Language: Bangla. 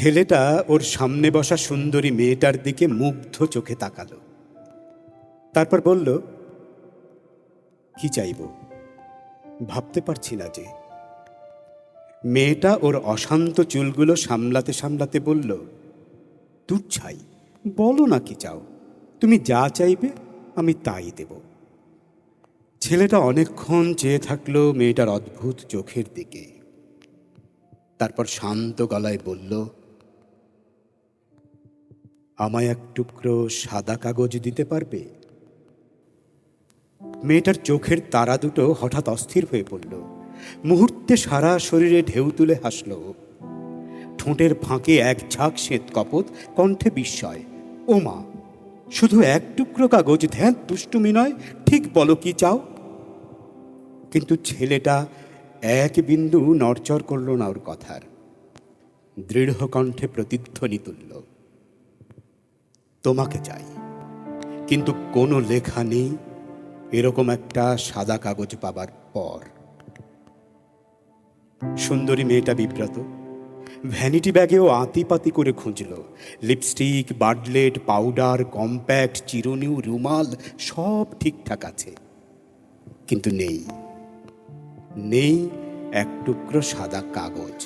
ছেলেটা ওর সামনে বসা সুন্দরী মেয়েটার দিকে মুগ্ধ চোখে তাকালো। তারপর বলল, কি চাইব ভাবতে পারছি না যে। মেয়েটা ওর অশান্ত চুলগুলো সামলাতে সামলাতে বলল, দূর ছাই, বলো না কি চাও। তুমি যা চাইবে আমি তাই দেব। ছেলেটা অনেকক্ষণ চেয়ে থাকলো মেয়েটার অদ্ভুত চোখের দিকে। তারপর শান্ত গলায় বলল, আমায় এক টুকরো সাদা কাগজ দিতে পারবে? মেয়েটার চোখের তারা দুটো হঠাৎ অস্থির হয়ে পড়ল। মুহূর্তে সারা শরীরে ঢেউ তুলে হাসল। ঠোঁটের ফাঁকে এক ঝাঁক শ্বেত কপত, কণ্ঠে বিস্ময়। ও মা, শুধু এক টুকরো কাগজ? ধ্যান, দুষ্টুমি নয়, ঠিক বলো কি চাও। কিন্তু ছেলেটা এক বিন্দু নড়চড় করল না ওর কথার। দৃঢ় কণ্ঠে প্রতিধ্বনি তুলল, তোমাকে চাই, কিন্তু কোনো লেখা নেই এরকম একটা সাদা কাগজ পাবার পর। সুন্দরী মেয়েটা বিব্রত। ভ্যানিটি ব্যাগেও আতিপাতি করে খুঁজল। লিপস্টিক, বার্ডলেট, পাউডার, কম্প্যাক্ট, চিরুনি, রুমাল সব ঠিকঠাক আছে, কিন্তু নেই এক টুকরো সাদা কাগজ।